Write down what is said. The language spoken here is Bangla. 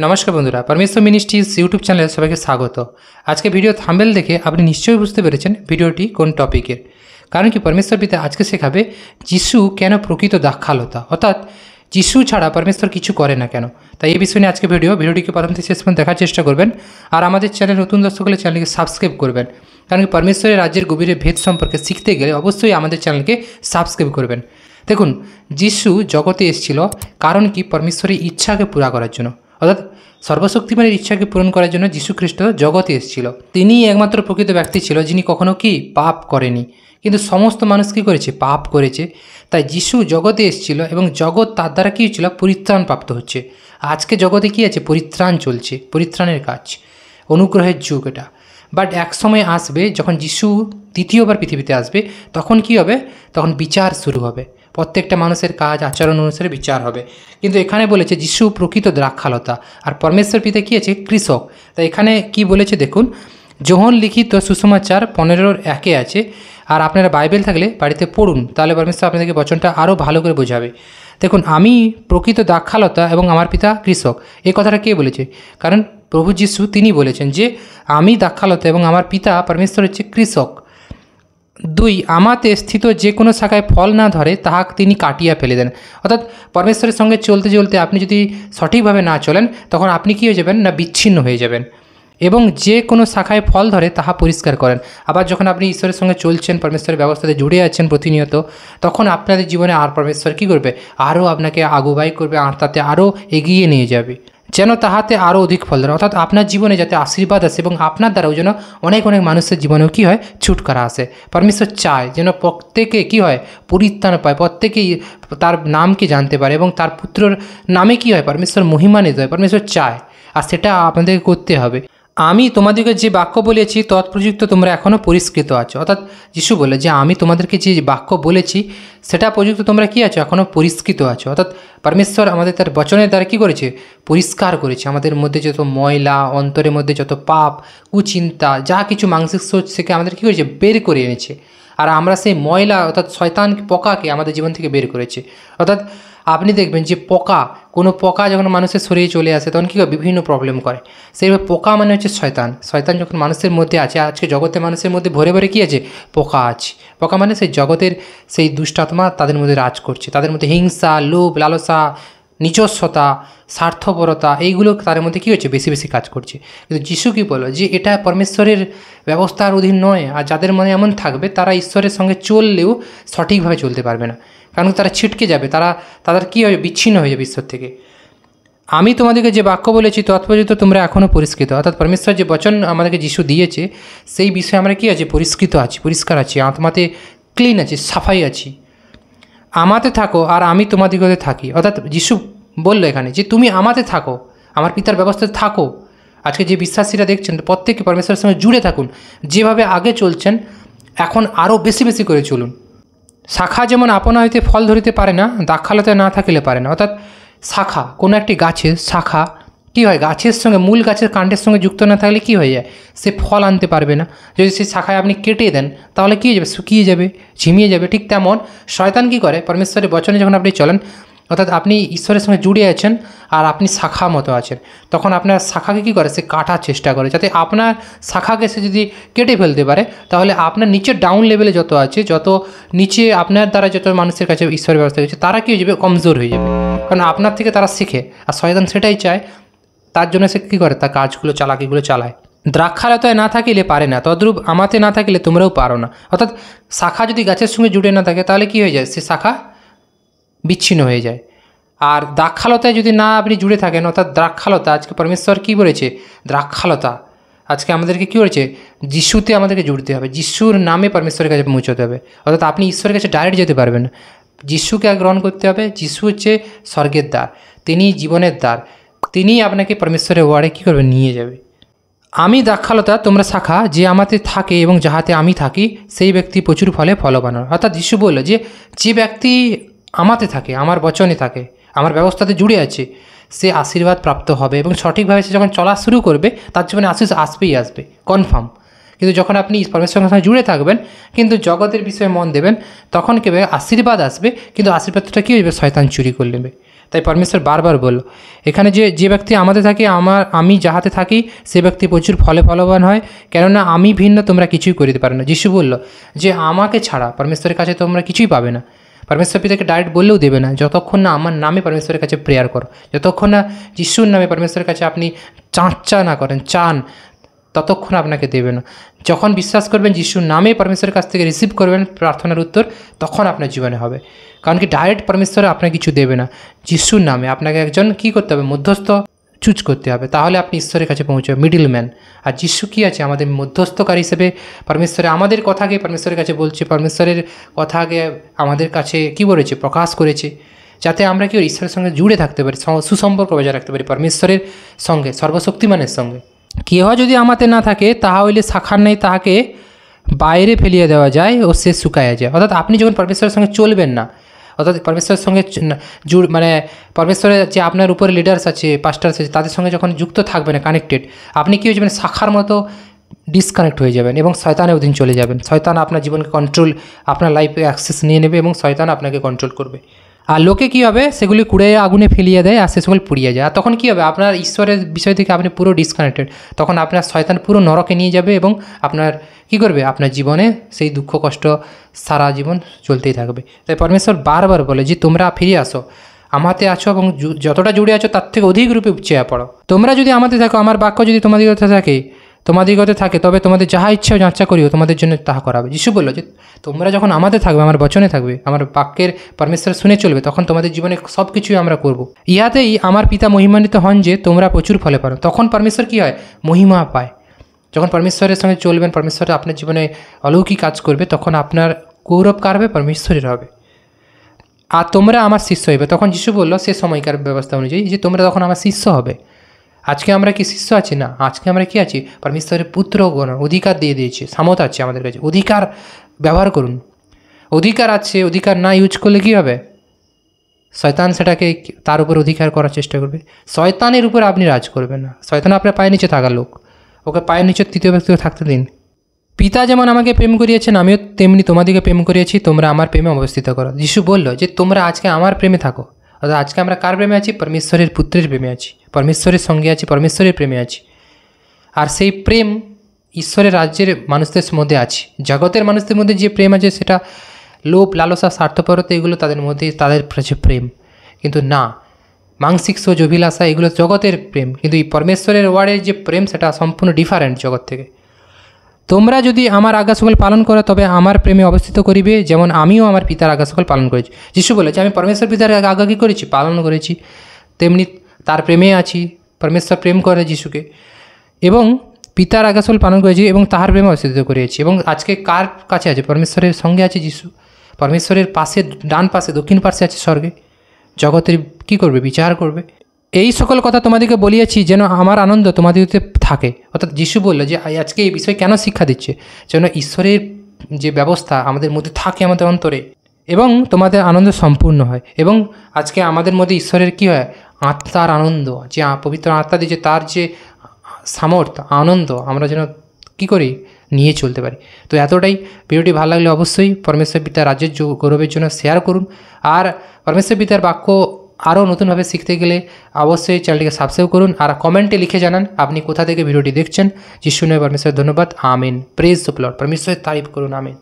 নমস্কার বন্ধুরা, পরমেশ্বর মিনিস্ট্রিজ ইউটিউব চ্যানেলে সবাইকে স্বাগত। আজকে ভিডিও থাম্বনেল দেখে আপনি নিশ্চয়ই বুঝতে পেরেছেন ভিডিওটি কোন টপিকের। কারণ কি, পরমেশ্বর পিতা আজকে শেখাবে যিশু কেন প্রকৃত দাক্ষালতা, অর্থাৎ যিশু ছাড়া পরমেশ্বর কিছু করে না কেন। তাই এই বিষয় নিয়ে আজকে ভিডিওটিকে প্রথম থেকে শেষ পর্যন্ত দেখার চেষ্টা করবেন। আর আমাদের চ্যানেল নতুন দর্শক হলে চ্যানেলকে সাবস্ক্রাইব করবেন। কারণ কি, পরমেশ্বরের রাজ্যের গভীরে ভেদ সম্পর্কে শিখতে গেলে অবশ্যই আমাদের চ্যানেলকে সাবস্ক্রাইব করবেন। দেখুন, যিশু জগতে এসেছিল কারণ কি, পরমেশ্বরের ইচ্ছাকে পুরা করার জন্য, অর্থাৎ সর্বশক্তিমানের ইচ্ছাকে পূরণ করার জন্য যীশু খ্রিস্ট জগতে এসেছিল। তিনিই একমাত্র প্রকৃত ব্যক্তি ছিল যিনি কখনো কি পাপ করেনি, কিন্তু সমস্ত মানুষ কী করেছে, পাপ করেছে। তাই যিশু জগতে এসেছিল এবং জগৎ তার দ্বারা কী হচ্ছিল, পরিত্রাণ প্রাপ্ত হচ্ছে। আজকে জগতে কী আছে, পরিত্রাণ চলছে, পরিত্রাণের কাজ, অনুগ্রহের যুগ এটা। বাট এক সময় আসবে যখন যিশু দ্বিতীয়বার পৃথিবীতে আসবে, তখন কি হবে, তখন বিচার শুরু হবে। প্রত্যেকটা মানুষের কাজ আচরণ অনুসারে বিচার হবে। কিন্তু এখানে বলেছে যিশু প্রকৃত দ্রাক্ষালতা আর পরমেশ্বর পিতা কী আছে, কৃষক। তাই এখানে কি বলেছে দেখুন, যোহন লিখিত সুসমাচার 15:1 আছে। আর আপনারা বাইবেল থাকলে বাড়িতে পড়ুন, তাহলে পরমেশ্বর আপনাদেরকে বচনটা আরও ভালো করে বোঝাবে। দেখুন, আমি প্রকৃত দ্রাক্ষালতা এবং আমার পিতা কৃষক, এই কথাটা কে বলেছে? কারণ প্রভু যিশু তিনি বলেছেন যে আমি দ্রাক্ষালতা এবং আমার পিতা পরমেশ্বর হচ্ছে কৃষক। 2, আমাতে স্থিত যে কোনো শাখায় ফল না ধরে তাহা তিনি কাটিয়া ফেলে দেন। অর্থাৎ পরমেশ্বরের সঙ্গে চলতে চলতে আপনি যদি সঠিকভাবে না চলেন, তখন আপনি কী হয়ে যাবেন না, বিচ্ছিন্ন হয়ে যাবেন। এবং যে কোনো শাখায় ফল ধরে তাহা পরিষ্কার করেন। আবার যখন আপনি ঈশ্বরের সঙ্গে চলছেন, পরমেশ্বরের ব্যবস্থাতে জুড়ে আছেন প্রতিনিয়ত, তখন আপনাদের জীবনে আর পরমেশ্বর কী করবে, আরও আপনাকে আগুবাই করবে, আর তাতে আরও এগিয়ে নিয়ে যাবে, যেন তাহাতে আরও অধিক ফল ধরে। অর্থাৎ আপনার জীবনে যাতে আশীর্বাদ আসে এবং আপনার দ্বারাও যেন অনেক মানুষের জীবনেও কী হয়, ছুটকারা আসে। পরমেশ্বর চায় যেন প্রত্যেকে কী হয়, পরিত্রাণ পায়, প্রত্যেকেই তার নামকে জানতে পারে এবং তার পুত্রর নামে কী হয়, পরমেশ্বর মহিমান্বিত হয়। পরমেশ্বর চায়, আর সেটা আপনাদেরকে করতে হবে। আমি তোমাদেরকে যে বাক্য বলেছি তৎপ্রযুক্ত তোমরা এখনও পরিষ্কৃত আছো। অর্থাৎ যিশু বলে যে আমি তোমাদেরকে যে বাক্য বলেছি সেটা প্রযুক্ত তোমরা কী আছো, এখনও পরিষ্কৃত আছো। অর্থাৎ পরমেশ্বর আমাদের তার বচনের দ্বারা কী করেছে, পরিষ্কার করেছে। আমাদের মধ্যে যত ময়লা, অন্তরের মধ্যে যত পাপ, কুচিন্তা, যা কিছু মানসিক সোচ থেকে আমাদের কী করেছে, বের করে এনেছে। আর আমরা সেই ময়লা অর্থাৎ শয়তান পোকাকে আমাদের জীবন থেকে বের করেছে। অর্থাৎ আপনি দেখবেন যে কোনো পোকা যখন মানুষের শরীরে চলে আসে তখন কী হয়, বিভিন্ন প্রবলেম করে। সেইভাবে পোকা মানে হচ্ছে শয়তান। শয়তান যখন মানুষের মধ্যে আছে, আজকে জগতে মানুষের মধ্যে ভরে ভরে কী আছে, পোকা আছে। পোকা মানে সেই জগতের সেই দুষ্টাত্মা তাদের মধ্যে রাজ করছে। তাদের মধ্যে হিংসা, লোভ, লালসা, নিজস্বতা, স্বার্থপরতা, এইগুলো তাদের মধ্যে কী হচ্ছে, বেশি বেশি কাজ করছে। কিন্তু যিশু কী বলো যে এটা পরমেশ্বরের ব্যবস্থার অধীন নয়। আর যাদের মনে এমন থাকবে তারা ঈশ্বরের সঙ্গে চললেও সঠিকভাবে চলতে পারবে না, কারণ তারা ছিটকে যাবে, তাদের কী হবে, বিচ্ছিন্ন হয়ে যাবে ঈশ্বর থেকে। আমি তোমাদেরকে যে বাক্য বলেছি তৎপর্যন্ত তোমরা এখনও পরিষ্কৃত। অর্থাৎ পরমেশ্বর যে বচন আমাদেরকে যিশু দিয়েছে সেই বিষয়ে আমরা কী আছে, পরিষ্কৃত আছি, পরিষ্কার আছি, আত্মাতে ক্লিন আছি, সাফাই আছি। আমাতে থাকো আর আমি তোমাদিগতে থাকি। অর্থাৎ যিশু বললো এখানে যে তুমি আমাতে থাকো, আমার পিতার ব্যবস্থাতে থাকো। আজকে যে বিশ্বাসীরা দেখছেন প্রত্যেকে পরমেশ্বরের সঙ্গে জুড়ে থাকুন। যেভাবে আগে চলছেন এখন আরও বেশি বেশি করে চলুন। শাখা যেমন আপনা হইতে ফল ধরিতে পারে না, দ্রাক্ষালতায় না থাকিলে পারে না। অর্থাৎ শাখা, কোনো একটি গাছের শাখা কী হয়, গাছের সঙ্গে মূল গাছের কাণ্ডের সঙ্গে যুক্ত না থাকলে কী হয়ে যায়, সে ফল আনতে পারবে না। যদি সেই শাখায় আপনি কেটে দেন তাহলে কী হয়ে যাবে, শুকিয়ে যাবে, ঝিমিয়ে যাবে। ঠিক তেমন শয়তান কী করে, পরমেশ্বরের বচনে যখন আপনি চলেন, অর্থাৎ আপনি ঈশ্বরের সঙ্গে জুড়ে আছেন আর আপনি শাখা মতো আছেন, তখন আপনার শাখাকে কী করে, সে কাটার চেষ্টা করে, যাতে আপনার শাখাকে সে যদি কেটে ফেলতে পারে তাহলে আপনার নিচের ডাউন লেভেলে যত আছে, যত নিচে আপনার দ্বারা যত মানুষের কাছে ঈশ্বরের ব্যবস্থা হয়েছে, তারা কী হয়ে যাবে, কমজোর হয়ে যাবে। কারণ আপনার থেকে তারা শেখে, আর শয়তান সেটাই চায়। তার জন্য সে কী করে, তার কাজগুলো চালাকিগুলো চালায়। দ্রাক্ষালতায় না থাকিলে পারে না, তদ্রূপ আমাতে না থাকিলে তোমরাও পারো না। অর্থাৎ শাখা যদি গাছের সঙ্গে জুড়ে না থাকে তাহলে কী হয়ে যায়, সে শাখা বিচ্ছিন্ন হয়ে যায়। আর দ্রাক্ষালতায় যদি না আপনি জুড়ে থাকেন, অর্থাৎ দ্রাক্ষালতা, আজকে পরমেশ্বর কী বলেছে, দ্রাক্ষালতা আজকে আমাদেরকে কী করেছে, যিশুতে আমাদেরকে জুড়তে হবে। যিশুর নামে পরমেশ্বরের কাছে পৌঁছতে হবে। অর্থাৎ আপনি ঈশ্বরের কাছে ডাইরেক্ট যেতে পারবেন না, যিশুকে গ্রহণ করতে হবে। যিশু হচ্ছে স্বর্গের দ্বার, তিনি জীবনের দ্বার, তিনি আপনাকে পরমেশ্বরের ওয়ার্ডে কী করবে, নিয়ে যাবে। আমি দ্রাক্ষালতা, তোমরা শাখা। যে আমাতে থাকে এবং যাহাতে আমি থাকি সেই ব্যক্তি প্রচুর ফলে ফলবান হয়। অর্থাৎ যিশু বলল যে ব্যক্তি আমাতে থাকে, আমার বচনে থাকে, আমার ব্যবস্থাতে জুড়ে আছে, সে আশীর্বাদ প্রাপ্ত হবে এবং সঠিকভাবে সে যখন চলা শুরু করবে তার জীবনে আশীষ আসবেই আসবে, কনফার্ম। কিন্তু যখন আপনি পরমেশ্বরের সঙ্গে জুড়ে থাকবেন কিন্তু জগতের বিষয়ে মন দেবেন, তখন কেবল আশীর্বাদ আসবে, কিন্তু আশীর্বাদটা কী হয়ে যাবে, শয়তান চুরি করে নেবে। তাই পরমেশ্বর বারবার বলল এখানে যে ব্যক্তি আমাদের থাকে আমি যাহাতে থাকি সে ব্যক্তি প্রচুর ফলবান হয়, কেননা আমি ভিন্ন তোমরা কিছুই করিতে পারো না। যিশু বলল যে আমাকে ছাড়া পরমেশ্বরের কাছে তোমরা কিছুই পাবে না। পরমেশ্বর পিতাকে ডাইরেক্ট বললেও দেবে না যতক্ষণ না আমার নামে পরমেশ্বরের কাছে প্রেয়ার করো, যতক্ষণ না যিশুর নামে পরমেশ্বরের কাছে আপনি না করেন, চান, ততক্ষণ আপনাকে দেবে না। যখন বিশ্বাস করবেন যিশুর নামে পরমেশ্বরের কাছ থেকে রিসিভ করবেন প্রার্থনার উত্তর, তখন আপনার জীবনে হবে। কারণ কি ডাইরেক্ট পরমেশ্বর আপনাকে কিছু দেবে না, যিশুর নামে আপনাকে একজন কী করতে হবে, মধ্যস্থ চুজ করতে হবে, তাহলে আপনি ঈশ্বরের কাছে পৌঁছাবে, মিডল ম্যান। আর যিশু কী আছে, আমাদের মধ্যস্থকারী হিসেবে পরমেশ্বরে আমাদের কথাকে পরমেশ্বরের কাছে বলছে, পরমেশ্বরের কথাকে আমাদের কাছে কী বলেছে, প্রকাশ করেছে, যাতে আমরা কি ঈশ্বরের সঙ্গে জুড়ে থাকতে পারি, সুসম্পর্ক বজায় রাখতে পারি পরমেশ্বরের সঙ্গে, সর্বশক্তিমানের সঙ্গে। কেহ যদি আমাতে না থাকে তাহা হইলে শাখার নেই, তাহাকে বাইরে ফেলিয়ে দেওয়া যায় ও সে শুকাইয়া যায়। অর্থাৎ আপনি যখন পরমেশ্বরের সঙ্গে চলবেন না, অর্থাৎ পরমেশ্বরের সঙ্গে পরমেশ্বরের যে আপনার উপরে লিডার্স আছে, পাস্টার্স আছে, তাদের সঙ্গে যখন যুক্ত থাকবে না, কানেক্টেড, আপনি কী হয়ে যাবেন, শাখার মতো ডিসকানেক্ট হয়ে যাবেন এবং শয়তানের অধীন চলে যাবেন। শয়তান আপনার জীবনকে কন্ট্রোল, আপনার লাইফে অ্যাক্সেস নিয়ে নেবে এবং শয়তান আপনাকে কন্ট্রোল করবে। আর লোকে কী হবে, সেগুলি কুড়ে আগুনে ফেলিয়ে দেয় আর সেগুলো পুড়িয়ে যায়। আর তখন কী হবে, আপনার ঈশ্বরের বিষয় থেকে আপনি পুরো ডিসকানেক্টেড, তখন আপনার শয়তান পুরো নরকে নিয়ে যাবে এবং আপনার কী করবে, আপনার জীবনে সেই দুঃখ কষ্ট সারা জীবন চলতেই থাকবে। তাই পরমেশ্বর বারবার বলে যে তোমরা ফিরে আসো, আমাতে আছো এবং যতটা জুড়ে আছো তার থেকে অধিক রূপে চেয়ে পড়ো। তোমরা যদি আমাতে থাকো, আমার বাক্য যদি তোমাদিগতে থাকে, তবে তোমাদের যাহা ইচ্ছা যাচা করিও, তোমাদের জন্য তাহা করাবে। যিশু বলল যে তোমরা যখন আমাদের থাকবে, আমার বচনে থাকবে, আমার বাক্যের পরমেশ্বর শুনে চলবে, তখন তোমাদের জীবনে সব কিছুই আমরা করব। ইহাতেই আমার পিতা মহিমান্বিত হন যে তোমরা প্রচুর ফলে পারো। তখন পরমেশ্বর কী হয়, মহিমা পায়। যখন পরমেশ্বরের সঙ্গে চলবেন, পরমেশ্বর আপনার জীবনে অলৌকিক কাজ করবে, তখন আপনার গৌরব কার হবে, পরমেশ্বরের হবে। আর তোমরা আমার শিষ্য হবে। তখন যিশু বলল সে সময়কার ব্যবস্থা অনুযায়ী যে তোমরা তখন আমার শিষ্য হবে। আজকে আমরা কি শিষ্য আছি না, আজকে আমরা কি আছি, পরমেশ্বরের পুত্রগণ অধিকার দিয়ে দিয়েছে, সামর্থ আছে আমাদের কাছে, অধিকার ব্যবহার করুন। অধিকার আছে, অধিকার না ইউজ করলে কী হবে, শয়তান সেটাকে তার উপর অধিকার করার চেষ্টা করবে। শয়তানের উপর আপনি রাজ করবেন না, শয়তান আপনার পায়ের নিচে থাকার লোক, ওকে পায়ের নিচে তৃতীয় ব্যক্তিকে থাকতে দিন। পিতা যেমন আমাকে প্রেম করিয়েছেন, আমিও তেমনি তোমাদিকে প্রেম করিয়েছি, তোমরা আমার প্রেমে অবস্থিত করো। যিশু বলল যে তোমরা আজকে আমার প্রেমে থাকো। অর্থাৎ আজকে আমরা কার প্রেমে আছি, পরমেশ্বরের পুত্রের প্রেমে আছি, পরমেশ্বরের সঙ্গে আছি, পরমেশ্বরের প্রেমে আছি। আর সেই প্রেম ঈশ্বরের রাজ্যের মানুষদের মধ্যে আছে। জগতের মানুষদের মধ্যে যে প্রেম আছে সেটা লোভ, লালসা, স্বার্থপরতা, এগুলো তাদের মধ্যে, তাদের কাছে প্রেম। কিন্তু না, মানসিক সোজ, অভিলাষা, এগুলো জগতের প্রেম। কিন্তু এই পরমেশ্বরের ওয়ার্ডের যে প্রেম, সেটা সম্পূর্ণ ডিফারেন্ট জগৎ থেকে। তোমরা যদি আমার আজ্ঞা সকল পালন করো, তবে আমার প্রেমে অবস্থিত করিবে, যেমন আমিও আমার পিতার আজ্ঞা সকল পালন করেছি। যিশু বলেছে আমি পরমেশ্বর পিতার আজ্ঞা কী করেছি, পালন করেছি, তেমনি তার প্রেমে আছি। পরমেশ্বর প্রেম করে যিশুকে এবং পিতার আজ্ঞা সকল পালন করেছি এবং তাহার প্রেমে অবস্থিত করেছি। এবং আজকে কার কাছে আছে, পরমেশ্বরের সঙ্গে আছে যিশু। পরমেশ্বরের পাশে, ডান পাশে, দক্ষিণ পাশে আছে স্বর্গে। জগতের কী করবে, বিচার করবে। এই সকল কথা তোমাদেরকে বলিয়াছি যেন আমার আনন্দ তোমাদেরতে থাকে। অর্থাৎ যিশু বলল যে আজকে এই বিষয় কেন শিক্ষা দিচ্ছে, যেন ঈশ্বরের যে ব্যবস্থা আমাদের মধ্যে থাকে, আমাদের অন্তরে, এবং তোমাদের আনন্দ সম্পূর্ণ হয়। এবং আজকে আমাদের মধ্যে ঈশ্বরের কী হয়, আত্মার আনন্দ, যে পবিত্র আত্মা দিয়েছে, তার যে সামর্থ্য, আনন্দ আমরা যেন কী করি, নিয়ে চলতে পারি। তো এতটাই। ভিডিওটি ভালো লাগলে অবশ্যই পরমেশ্বর পিতার রাজ্যের গৌরবের জন্য শেয়ার করুন। আর পরমেশ্বর পিতার বাক্য আরও নতুনভাবে শিখতে গেলে অবশ্যই চ্যানেলটিকে সাবস্ক্রাইব করুন। আর কমেন্টে লিখে জানান আপনি কোথা থেকে ভিডিওটি দেখছেন। যিশু নামে পরমেশ্বরের ধন্যবাদ। আমিন। Praise the Lord. পরমেশ্বরের তারিফ করুন। আমিন।